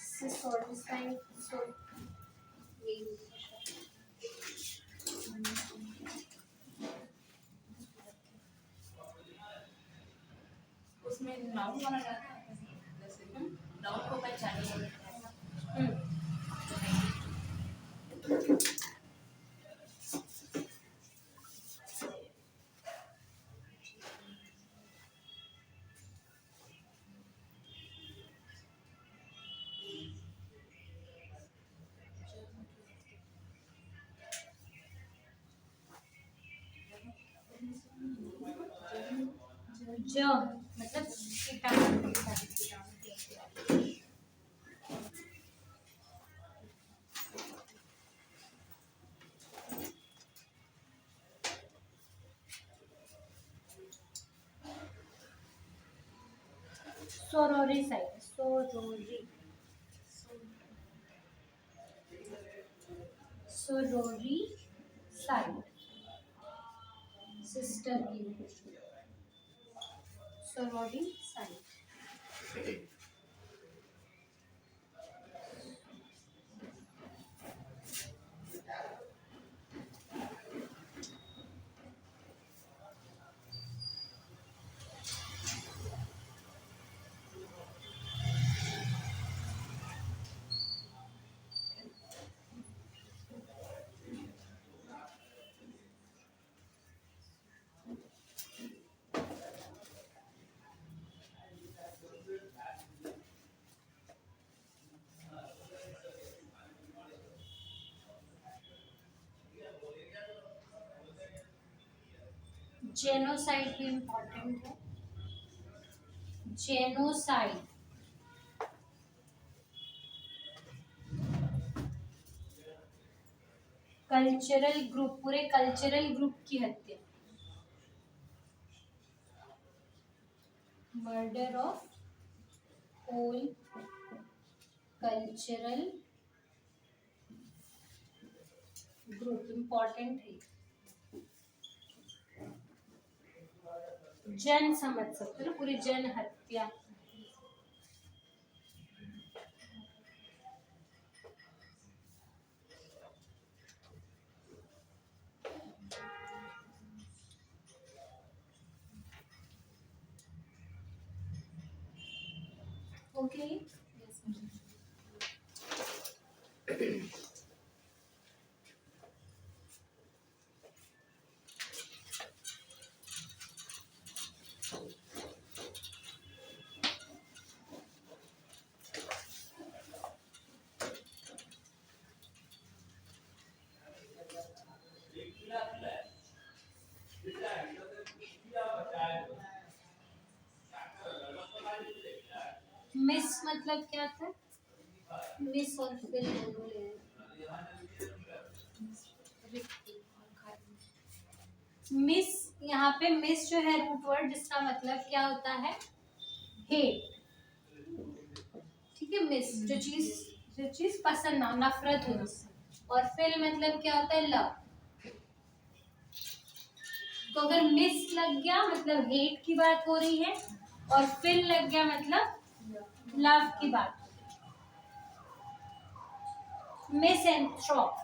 सिसोरीसाइड, उसमें नाउन वाला रहता है, जैसे नाउन को पहचानने वाला रहता है। जर्म मतलब कीटाणु। सोरोरीसाइड, सोरोरीसाइड, सिस्टर की, सोरोरीसाइड। जेनोसाइड भी इम्पोर्टेंट है। जेनोसाइड, कल्चरल ग्रुप, पूरे कल्चरल ग्रुप की हत्या। Murder of whole cultural group, important है। जन समझ सकते हो ना, पूरी जन हत्या। ओके, मतलब क्या था? मिस और फिल दोनों ले आए। रिक्ति और खाली। मिस, यहाँ पे मिस जो है रूट वर्ड जिसका मतलब क्या होता है? हेट। ठीक है, मिस जो चीज पसंद ना, नफरत हो उससे। और फिल मतलब क्या होता है? लव। तो अगर मिस लग गया मतलब हेट की बात हो रही है, और फिल लग गया मतलब लव की बात। Miss एंथ्रोप,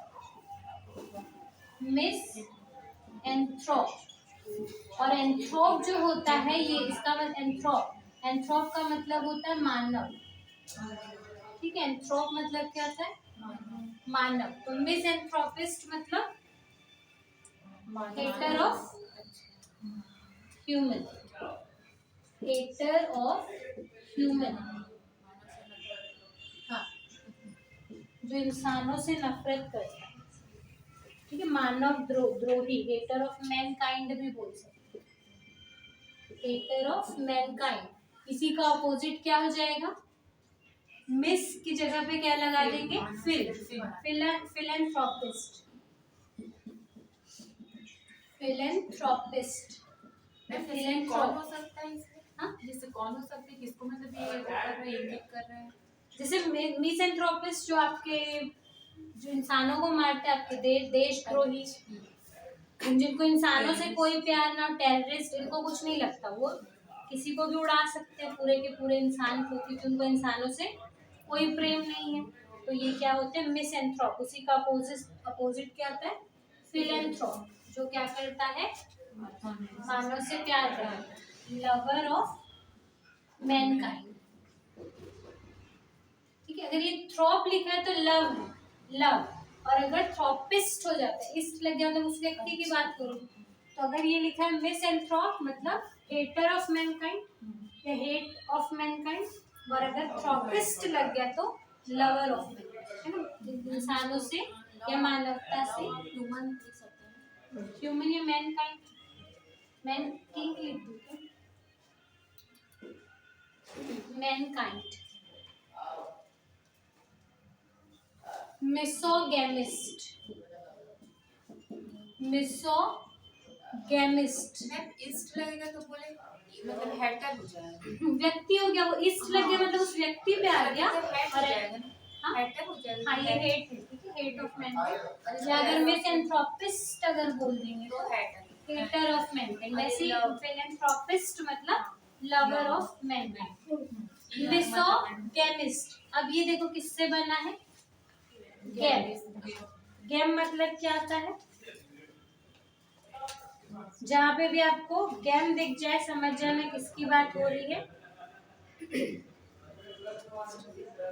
miss एंथ्रोप। और एंथ्रोप जो होता है ये इसका मतलब एंथ्रोप का मतलब होता है मानव। ठीक है, एंथ्रोप मतलब क्या होता है? मानव। तो मिस एंथ्रोपिस्ट मतलब hater of human, hater of human. हाँ, जो इंसानों से नफरत करता है। ठीक है, मानव द्रोही, हेटर ऑफ मैनकाइंड भी बोल सकते हैं, हेटर ऑफ मैनकाइंड। इसी का अपोजिट क्या हो जाएगा? मिस की जगह पे क्या लगा देंगे? Philanthropist, philanthropist. कौन हो सकता है इसमें? हाँ? जैसे कौन हो सकता है, किसको मतलब ये कर रहे हैं, इंगित कर रहे हैं? जैसे मिसएंथ्रोपिस्ट जो आपके, जो इंसानों को मारते हैं, आपके देशद्रोही, जिनको इंसानों से कोई प्यार ना, टेररिस्ट, इनको कुछ नहीं लगता, वो किसी को भी उड़ा सकते हैं, पूरे के पूरे इंसान को, क्योंकि उनको इंसानों से कोई प्रेम नहीं है। तो ये क्या होते हैं? मिसएंथ्रोप। उसी का अपोजिट क्या होता है? फिलैंथ्रोप, जो क्या करता है? मानव से प्यार करता है, लवर ऑफ मैनकाइंड। ठीक है, अगर ये थ्रॉप लिखा है तो लव, लव। और अगर थ्रॉपिस्ट हो जाता है, इस्ट लग गया तो उस व्यक्ति की बात करो। तो अगर ये लिखा है मिसएंथ्रोप मतलब हेटर ऑफ मैनकाइंड या हेट ऑफ मैनकाइंड, और अगर थ्रॉपिस्ट लग गया तो लवर ऑफ मैनकाइंड, है ना? इंसानों से या मानवता से। ह्यूमन लिख सकते हैं। ह्यूमन या मैनकाइंड, मैन किंग लिख दो, मैनकाइंड। मिसोगेमिस्ट, मिसोगेमिस्ट। मैम ईस्ट लगेगा तो बोले मतलब हेटर हो जाएगा। व्यक्ति हो गया, वो ईस्ट लग गया मतलब उस व्यक्ति पे आ गया, और हाँ, हेटर हो जाएगा। हाँ, ये हेट है, ठीक है, हेट ऑफ मैनकाइंड। या अगर मिसएंथ्रोपिस्ट अगर बोल देंगे तो तो हेटर। Hater of mankind. वैसे फिलैंथ्रोपिस्ट मतलब लवर ऑफ मैनकाइंड। मिसोगेमिस्ट, अब ये देखो किससे बना है? गेम। गेम मतलब क्या आता है? जहाँ पे भी आपको गेम दिख जाए समझ जाना किसकी बात हो रही है।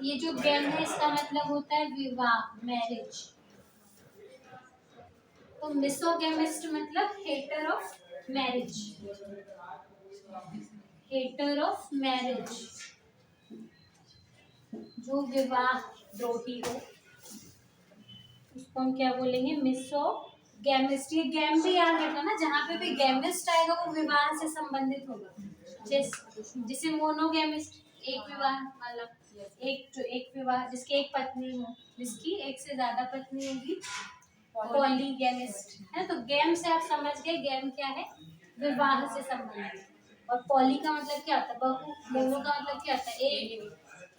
ये जो गेम है इसका मतलब होता है विवाह, मैरिज। तो मिसोगेमिस्ट मतलब hater of marriage, hater of marriage, जो विवाह द्रोही हो उसको हम क्या बोलेंगे? मिसोगेमिस्ट। ये गेम भी याद रखना ना, जहाँ पे भी गेमिस्ट आएगा वो विवाह से संबंधित होगा। जैसे मोनोगेमिस्ट, एक विवाह वाला, एक विवाह जिसकी एक पत्नी हो, जिसकी एक से ज्यादा पत्नी होगी, पॉलीगेमिस्ट है। तो गेम से आप समझ गए, गेम क्या है? विवाह से संबंधित। और पॉली का मतलब क्या होता है? बहु। मोनो का मतलब क्या होता है? एक।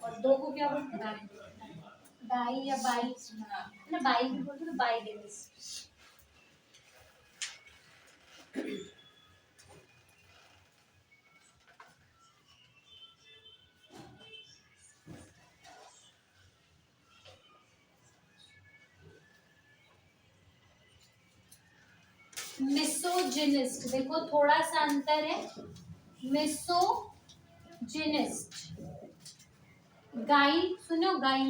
और दो को क्या बोलते हैं? डाई या बाई, ना बाई भी बोलते हैं, तो बाई गेमिस्ट। मिसोजिनिस्ट, देखो थोड़ा सा अंतर है। मिसोजिनिस्ट, गाय सुनो, गाय,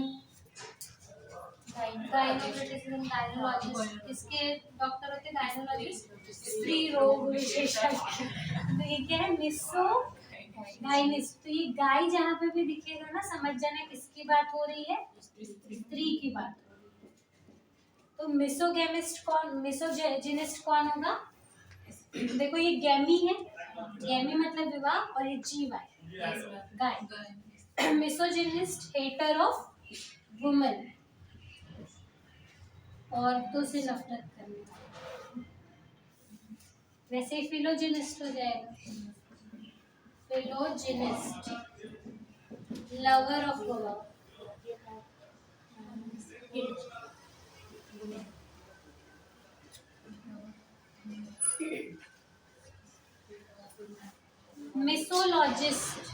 गायनोलॉजिस्ट, इसके डॉक्टर होते हैं गायनोलॉजिस्ट, स्त्री रोग विशेषज्ञ। तो ये क्या है? मिसोगाइनिस्ट। तो ये गाय जहाँ पे भी दिखेगा ना समझ जाना किसकी बात हो रही है? स्त्री की बात हो रही है। तो मिसोगेमिस्ट कौन, मिसोजिनिस्ट कौन होगा? देखो ये गैमी है, गैमी मतलब विवाह, और ये जीव है गाय। मिसोजिनिस्ट, हेटर ऑफ वुमेन, औरतों से नफरत करने वाला। वैसे ही फिलोजिनिस्ट हो जाएगा, फिलोजिनिस्ट, लवर ऑफ वुमेन। मिसोलॉजिस्ट,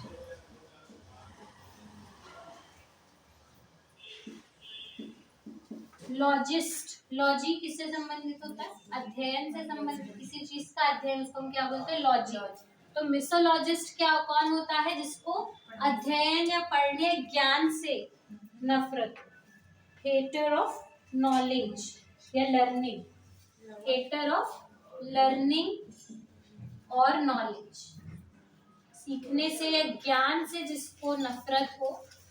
लॉजिस्ट, लॉजी किससे संबंधित होता है? अध्ययन से संबंधित, किसी चीज का अध्ययन, उसको हम क्या बोलते हैं? लॉजी। तो मिसोलॉजिस्ट क्या कौन होता है? जिसको अध्ययन या पढ़ने, ज्ञान से नफरत। हेटर ऑफ नॉलेज या लर्निंग, हेटर ऑफ लर्निंग और नॉलेज, सीखने से या ज्ञान से जिसको नफरत हो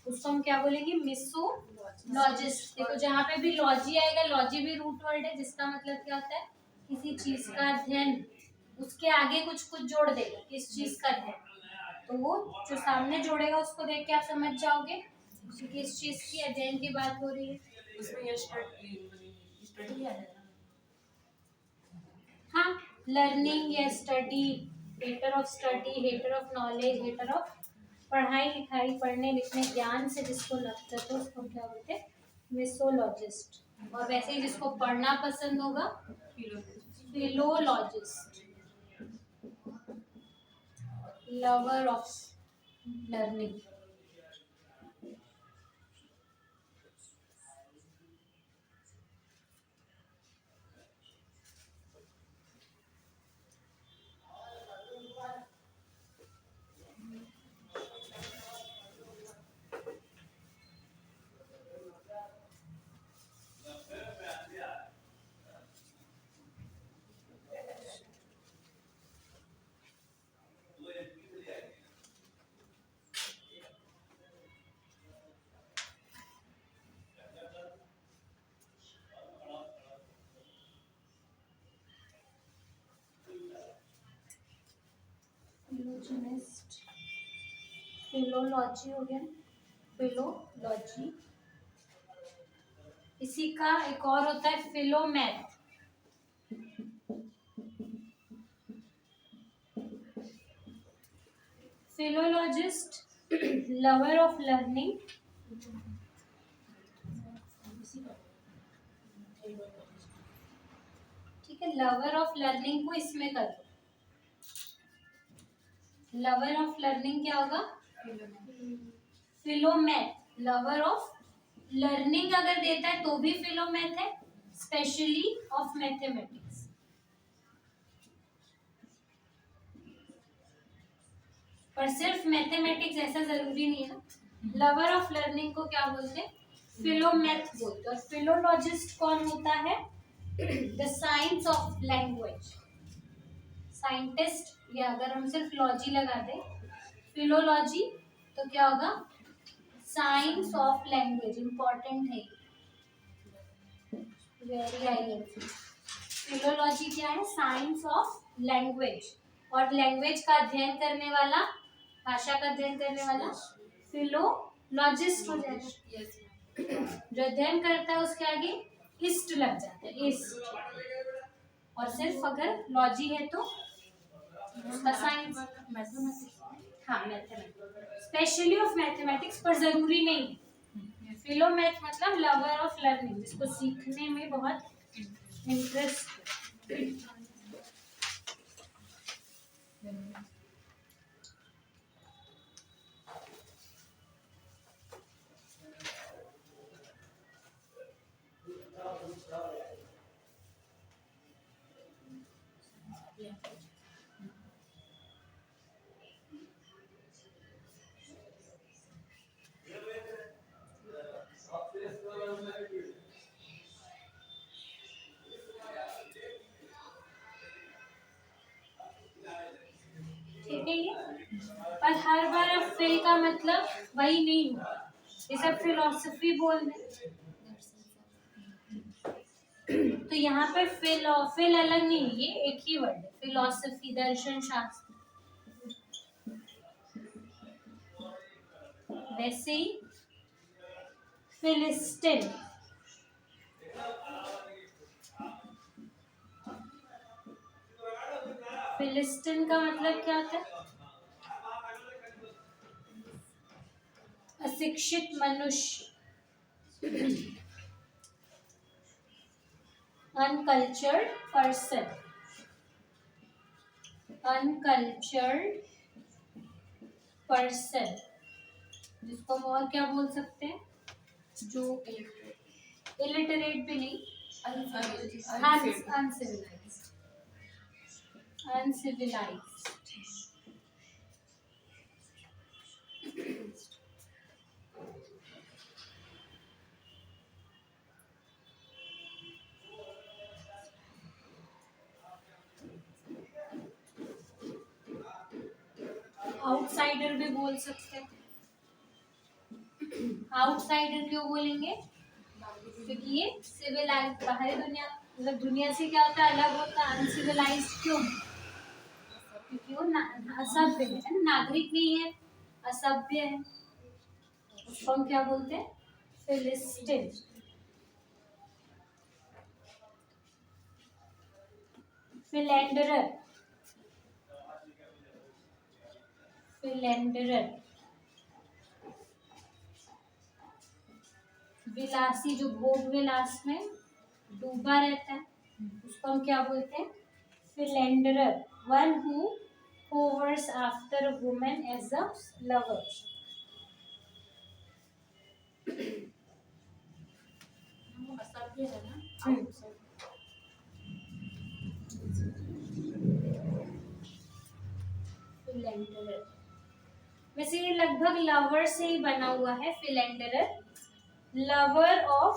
उसको हम क्या बोलेंगे? मिसोलॉजिस्ट। देखो जहाँ पे भी लॉजी आएगा, लॉजी भी रूट वर्ड है जिसका मतलब क्या होता है? किसी चीज का अध्ययन, उसके आगे कुछ कुछ जोड़ देगा, किस चीज का अध्ययन, तो वो जो सामने जोड़ेगा उसको देख के आप समझ जाओगे कि किस चीज की अध्ययन की बात हो रही है। उसमें ये स्टडी आ जाएगा। हाँ, लर्निंग या study, hater of study, hater of knowledge, hater of पढ़ाई लिखाई, पढ़ने लिखने, ज्ञान से जिसको नफरत हो उसको क्या बोलते हैं? मिसोलॉजिस्ट। और वैसे ही जिसको पढ़ना पसंद होगा, philologist, lover of learning. फिलोजिनिस्ट, philology हो गया, फिलोलॉजी। इसी का एक और होता है Philomath, philologist, lover of learning, ठीक है। लवर ऑफ लर्निंग को इसमें कर दो, लवर ऑफ लर्निंग क्या होगा? फिलोमैथ। लवर ऑफ लर्निंग अगर देता है तो भी फिलोमैथ है, स्पेशली ऑफ मैथमेटिक्स। पर सिर्फ मैथमेटिक्स ऐसा जरूरी नहीं है ना। लवर ऑफ लर्निंग को क्या बोलते हैं? फिलोमैथ बोलते हैं। और फिलोलॉजिस्ट कौन होता है? The science of language, scientist. या अगर हम सिर्फ लॉजी लगा दें, फिलोलॉजी, तो क्या होगा? Science of language. इंपॉर्टेंट है, वेरी आई। फिलोलॉजी क्या है? Science of language. और लैंग्वेज का अध्ययन करने वाला, भाषा का अध्ययन करने वाला फिलोलॉजिस्ट हो जाएगा। जो अध्ययन करता है उसके आगे इस्ट लग जाता है, इस्ट। और सिर्फ अगर लॉजी है तो उसका साइंस, हाँ मैथमेटिक्स, स्पेशली ऑफ मैथमेटिक्स, पर जरूरी नहीं। फिलोमैथ मतलब लवर ऑफ लर्निंग, जिसको सीखने में बहुत इंटरेस्ट। ठीक है ये। पर हर बार अब फिल का मतलब वही नहीं होगा, ये सब फिलोसफी बोल रहे। तो यहाँ पे फिल अलग नहीं है, ये एक ही वर्ड है, फिलोसफी, दर्शन शास्त्र। वैसे ही फिलिस्टिन, फिलिस्टिन का मतलब क्या होता है? अशिक्षित मनुष्य, अनकल्चर्ड पर्सन, अनकल्चर्ड पर्सन, जिसको हम और क्या बोल सकते हैं? जो इलिटरेट भी नहीं, अनसिविलाइज्ड, अनसिविलाइज्ड। आउटसाइडर भी बोल सकते हैं। आउटसाइडर क्यों बोलेंगे? क्योंकि ये सिविलाइज, बाहरी दुनिया, मतलब दुनिया से क्या होता है? अलग होता है। अनसिविलाइज क्यों? क्योंकि वो असभ्य है, नागरिक नहीं है, असभ्य है। उसको हम क्या बोलते हैं? फिलिस्टिन। फिलेंडरर, फिलेंडरर, विलासी, जो भोग विलास में डूबा रहता है, उसको हम क्या बोलते हैं? Philanderer. One who hovers after a woman as a lover. असभ्य है ना। फिलेंडरर, वैसे ये लगभग लवर से ही बना हुआ है। फिलेंडरर, लवर ऑफ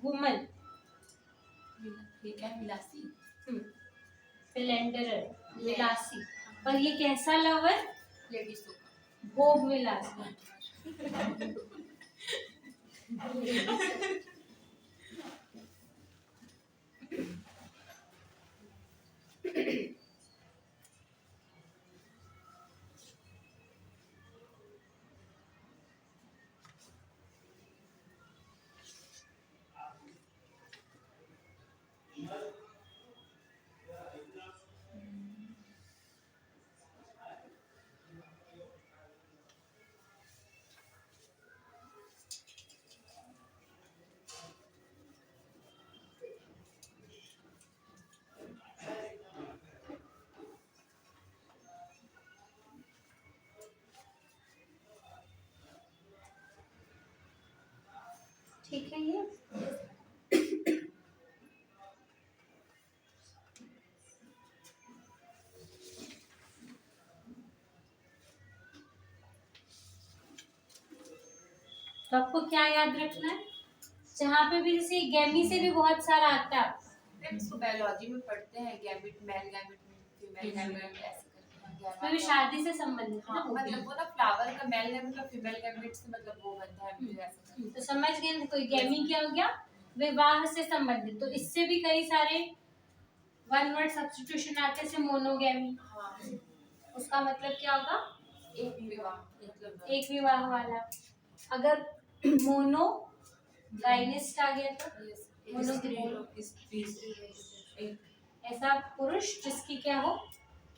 वुमन। ये क्या है? विलासी। फिलेंडरर, विलासी। पर ये कैसा लवर? लेडीजों का। भोग विलास। ठीक है ये। तो आपको क्या याद रखना है? जहाँ पे भी जैसे गैमी से भी बहुत सारा आता है। इसको बायोलॉजी में पढ़ते हैं, gamete, male gamete, female gamete, ऐसे करके उसमें भी शादी से संबंधित है हाँ, ना वो भी। मतलब वो ना फ्लावर का मेल गैमेट और फीमेल गैमेट से मतलब वो बनता है, फिर ऐसा करके। तो समझ गए कोई गैमी क्या हो गया? विवाह से संबंधित। तो इससे भी कई सारे वन वर्ड सब्स्टिट्यूशन आते हैं, मोनोगैमी। हाँ, उसका मतलब क्या होगा? एक विवाह, मतलब एक विवाह वाला। अगर मोनो गाइनिस्ट आ गया तो ऐसा पुरुष जिसकी क्या हो?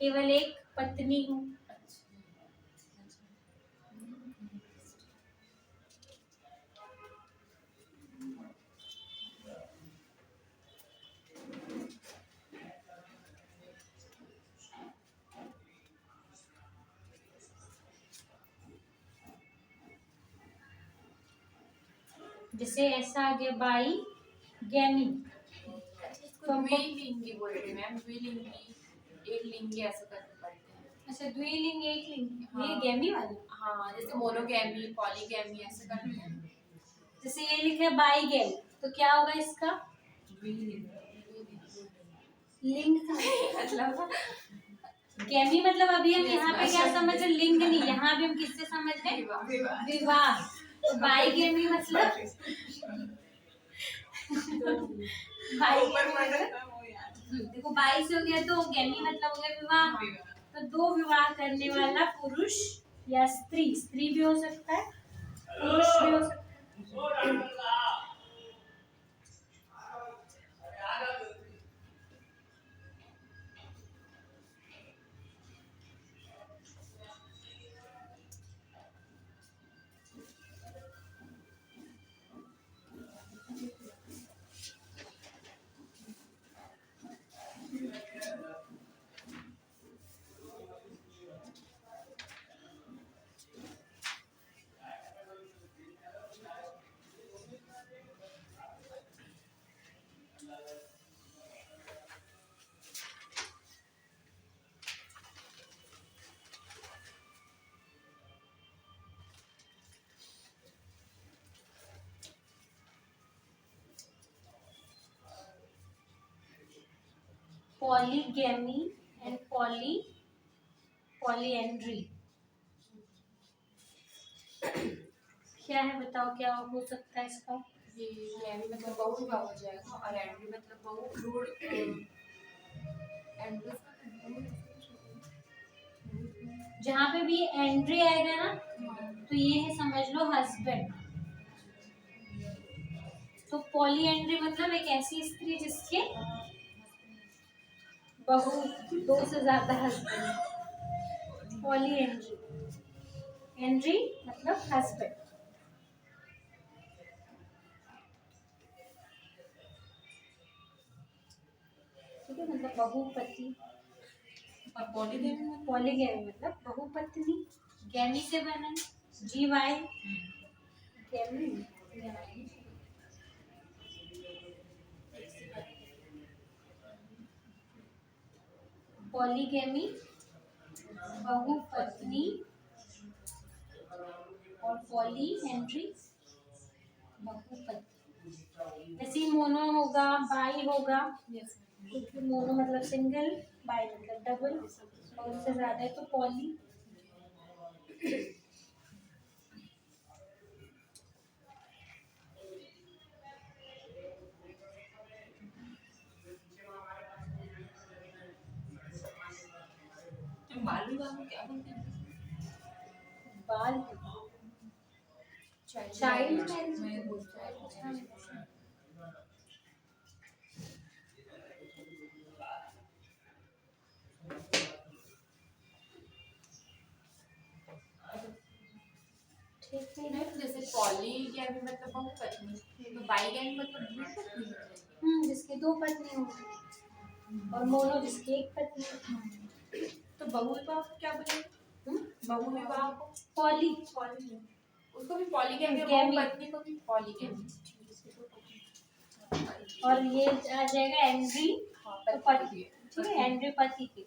केवल एक पत्नी हो। जैसे ऐसा आ गया बाई गैमी। द्विलिंगी बोलते हैं मैम, द्विलिंगी, एक लिंगी ऐसा करके पढ़ते हैं। अच्छा, द्विलिंग एक लिंग, हाँ। ये गैमी वाली। हाँ, जैसे मोनोगैमी, पॉलीगैमी ऐसे करते हैं। जैसे ये लिखा है बाई गैमी, तो क्या होगा इसका? लिंग मतलब गैमी मतलब अभी हम यहाँ पे क्या समझ रहे? लिंग नहीं, यहाँ भी हम किससे समझ रहे? विवाह। तो बाई गैमी मतलब बाई देखो, बाई से हो गया तो गैमी मतलब हो गया विवाह। तो दो विवाह करने वाला पुरुष या स्त्री, स्त्री भी हो सकता है, पुरुष भी हो सकता है। Polygamy and polyandry क्या है, बताओ क्या हो सकता है इसका? ये गैमी मतलब बहू विवाह हो जाएगा और एंड्री मतलब बहू रूड एंड्री जहाँ पे भी एंट्री आएगा ना तो ये है, समझ लो हस्बैंड। तो पॉलीएंड्री मतलब एक ऐसी स्त्री जिसके बहू, दो से ज्यादा हस्बैंड। पॉलीएंड्री, एंड्री मतलब हस्बैंड। ठीक है, मतलब बहुपति। और पॉलीगैमी पॉलीगैमी मतलब बहुपत्नी, गैमी से बना है, GY गैमी। पॉलीगैमी बहुपत्नी और पॉलीएंड्री बहुपत्नी। जैसे मोनो होगा, बाई होगा, क्योंकि मोनो मतलब सिंगल, बाई मतलब डबल, और उससे ज्यादा है तो पॉली। बाल विवाह को क्या बोलते हैं? बाल चाइल्ड मैरिज में बोलते हैं। ठीक है। नहीं, जैसे पॉलीगैमी मतलब बहुपत्नी, तो बाईगैमी मतलब द्विपत्नी हो जाएगी। जिसके दो पत्नी होगी, और मोनो जिसकी एक पत्नी होगी। तो बहु विवाह को क्या बोलेंगे? बहु विवाह को पॉली, उसको भी पॉलीगैमी और गैमी। बहुपत्नी को भी पॉलीगैमी। और ये आ जाएगा एंड्री तो पति। ठीक है, एंड्री पति की।